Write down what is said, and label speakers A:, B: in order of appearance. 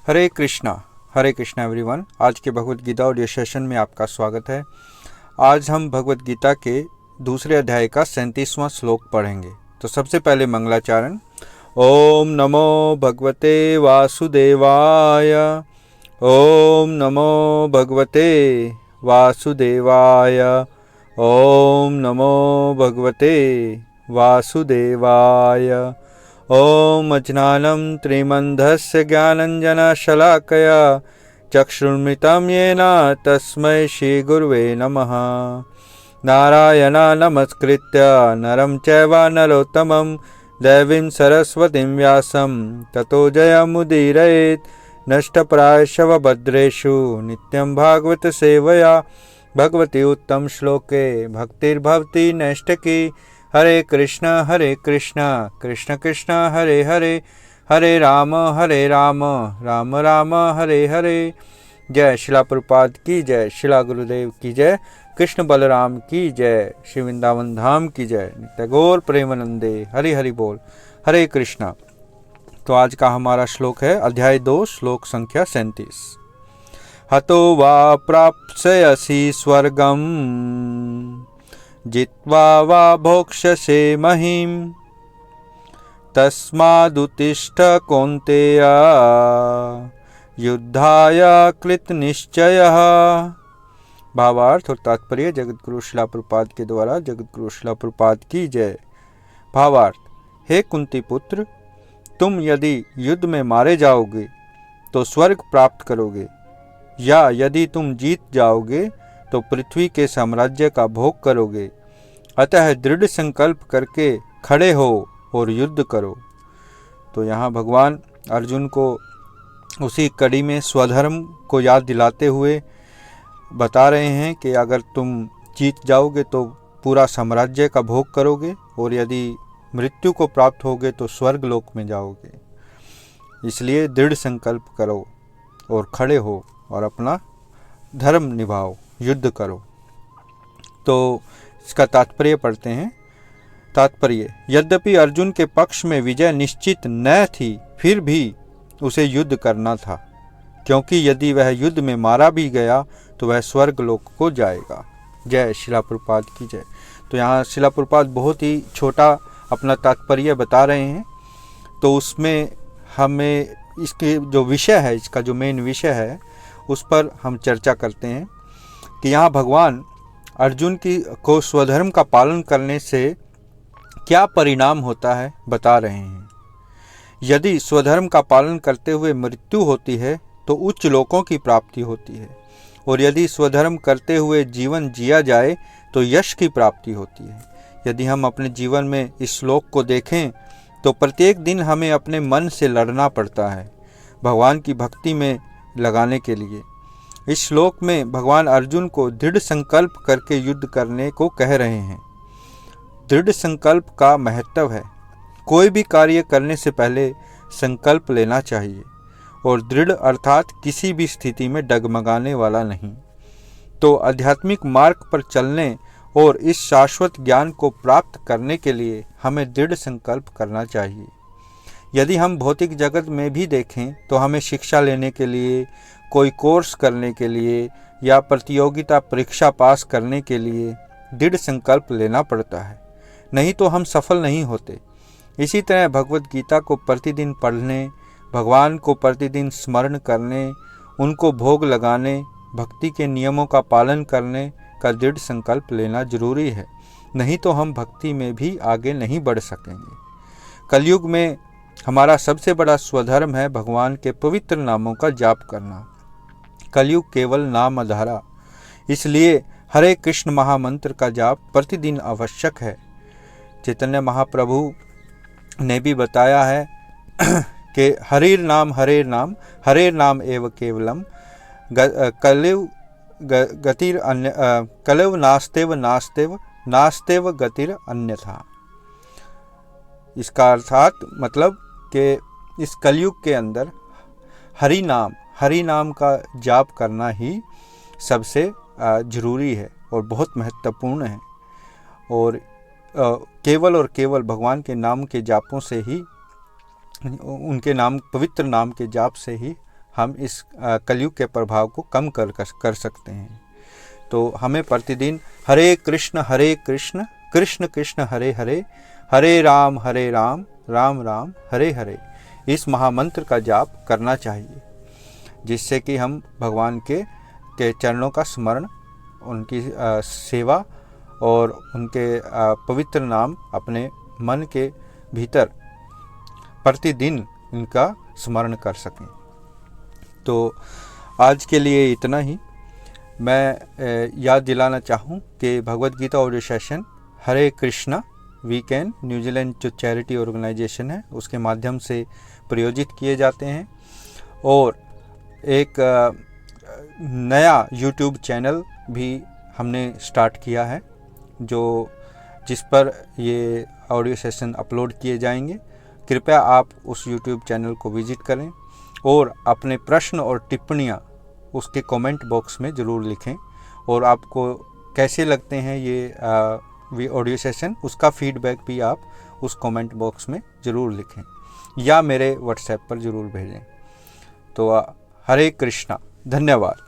A: हरे Krishna everyone. आज के Bhagavad Gita audio session में आपका स्वागत है। आज हम भगवत गीता के दूसरे अध्याय का 37वां श्लोक पढ़ेंगे। तो सबसे पहले मंगलाचरण। ओम नमो भगवते वासुदेवाय। ओम नमो भगवते वासुदेवाय। ओम नमो भगवते वासुदेवाय। ओम अज्ञानं त्रिमन्धस्य ज्ञानञ्जनशलाकया चक्षुर्मितं येन तस्मै श्रीगुरुवे नमः। नारायणं नमस्कृत्य नरं चैव नरोत्तमं देवीं सरस्वतीं व्यासं ततो जयमुदीरयेत्। नष्टप्रायशव भद्रेषु नित्यं भागवत सेवया भगवती उत्तम श्लोके भक्तिर्भवति नैष्ठिकी। हरे कृष्णा कृष्ण कृष्ण हरे हरे, हरे राम राम राम हरे हरे। जय शिला प्रभुपाद की जय, शिला गुरुदेव की जय, कृष्ण बलराम की जय, श्री वृंदावन धाम की जय, नित्य गौर प्रेमानंदे। हरि हरि बोल। हरे कृष्णा। तो आज का हमारा श्लोक है अध्याय 2 श्लोक संख्या 37। हतो वा प्राप्स्यसि स्वर्गम जित्वा वा भोक्ष्यसे महीम् तस्मादुत्तिष्ठ कौन्तेय युद्धाय कृतनिश्चयः। भावार्थ और तात्पर्य जगतगुरु शिला प्रभुपाद के द्वारा। जगतगुरु शिला प्रभुपाद की जय। भावार्थ। हे कुंती पुत्र, तुम यदि युद्ध में मारे जाओगे तो स्वर्ग प्राप्त करोगे, या यदि तुम जीत जाओगे तो पृथ्वी के साम्राज्य का भोग करोगे। अतः दृढ़ संकल्प करके खड़े हो और युद्ध करो। तो यहाँ भगवान अर्जुन को उसी कड़ी में स्वधर्म को याद दिलाते हुए बता रहे हैं कि अगर तुम जीत जाओगे तो पूरा साम्राज्य का भोग करोगे, और यदि मृत्यु को प्राप्त होगे तो स्वर्ग लोक में जाओगे। इसलिए दृढ़ संकल्प करो और खड़े हो और अपना धर्म निभाओ, युद्ध करो। तो इसका तात्पर्य पढ़ते हैं। तात्पर्य। यद्यपि अर्जुन के पक्ष में विजय निश्चित न थी, फिर भी उसे युद्ध करना था, क्योंकि यदि वह युद्ध में मारा भी गया तो वह स्वर्ग लोक को जाएगा। जय शिला प्रभुपाद की जय। तो यहाँ शिला प्रभुपाद बहुत ही छोटा अपना तात्पर्य बता रहे हैं। तो उसमें हमें इसके जो विषय है, इसका जो मेन विषय है, उस पर हम चर्चा करते हैं कि यहाँ भगवान अर्जुन को स्वधर्म का पालन करने से क्या परिणाम होता है बता रहे हैं। यदि स्वधर्म का पालन करते हुए मृत्यु होती है तो उच्च लोकों की प्राप्ति होती है, और यदि स्वधर्म करते हुए जीवन जिया जाए तो यश की प्राप्ति होती है। यदि हम अपने जीवन में इस श्लोक को देखें तो प्रत्येक दिन हमें अपने मन से लड़ना पड़ता है भगवान की भक्ति में लगाने के लिए। इस श्लोक में भगवान अर्जुन को दृढ़ संकल्प करके युद्ध करने को कह रहे हैं। दृढ़ संकल्प का महत्व है। कोई भी कार्य करने से पहले संकल्प लेना चाहिए, और दृढ़ अर्थात किसी भी स्थिति में डगमगाने वाला नहीं। तो आध्यात्मिक मार्ग पर चलने और इस शाश्वत ज्ञान को प्राप्त करने के लिए हमें दृढ़ संकल्प करना चाहिए। यदि हम भौतिक जगत में भी देखें तो हमें शिक्षा लेने के लिए, कोई कोर्स करने के लिए या प्रतियोगिता परीक्षा पास करने के लिए दृढ़ संकल्प लेना पड़ता है, नहीं तो हम सफल नहीं होते। इसी तरह भगवत गीता को प्रतिदिन पढ़ने, भगवान को प्रतिदिन स्मरण करने, उनको भोग लगाने, भक्ति के नियमों का पालन करने का दृढ़ संकल्प लेना जरूरी है, नहीं तो हम भक्ति में भी आगे नहीं बढ़ सकेंगे। कलयुग में हमारा सबसे बड़ा स्वधर्म है भगवान के पवित्र नामों का जाप करना। कलयुग केवल नाम आधारा, इसलिए हरे कृष्ण महामंत्र का जाप प्रतिदिन आवश्यक है। चैतन्य महाप्रभु ने भी बताया है कि हरिर नाम एव केवलम कलयुग नास्तेव गतिर अन्यथा। इसका अर्थात मतलब कि इस कलयुग के अंदर हरि नाम का जाप करना ही सबसे जरूरी है और बहुत महत्वपूर्ण है। और केवल भगवान के नाम के जापों से ही, उनके नाम, पवित्र नाम के जाप से ही हम इस कलयुग के प्रभाव को कम कर सकते हैं। तो हमें प्रतिदिन हरे कृष्ण कृष्ण कृष्ण हरे हरे, हरे राम राम राम हरे हरे इस महामंत्र का जाप करना चाहिए, जिससे कि हम भगवान के चरणों का स्मरण, उनकी सेवा और उनके पवित्र नाम अपने मन के भीतर प्रतिदिन इनका स्मरण कर सकें। तो आज के लिए इतना ही। मैं याद दिलाना चाहूँ कि भगवद गीता ऑडियो सेशन हरे कृष्णा वीकेंड न्यूजीलैंड जो चैरिटी ऑर्गेनाइजेशन है उसके माध्यम से प्रायोजित किए जाते हैं, और एक नया यूट्यूब चैनल भी हमने स्टार्ट किया है जिस पर ये ऑडियो सेशन अपलोड किए जाएंगे। कृपया आप उस यूट्यूब चैनल को विजिट करें और अपने प्रश्न और टिप्पणियाँ उसके कमेंट बॉक्स में ज़रूर लिखें, और आपको कैसे लगते हैं ये ऑडियो सेशन उसका फीडबैक भी आप उस कमेंट बॉक्स में ज़रूर लिखें या मेरे व्हाट्सएप पर ज़रूर भेजें। तो हरे कृष्णा, धन्यवाद।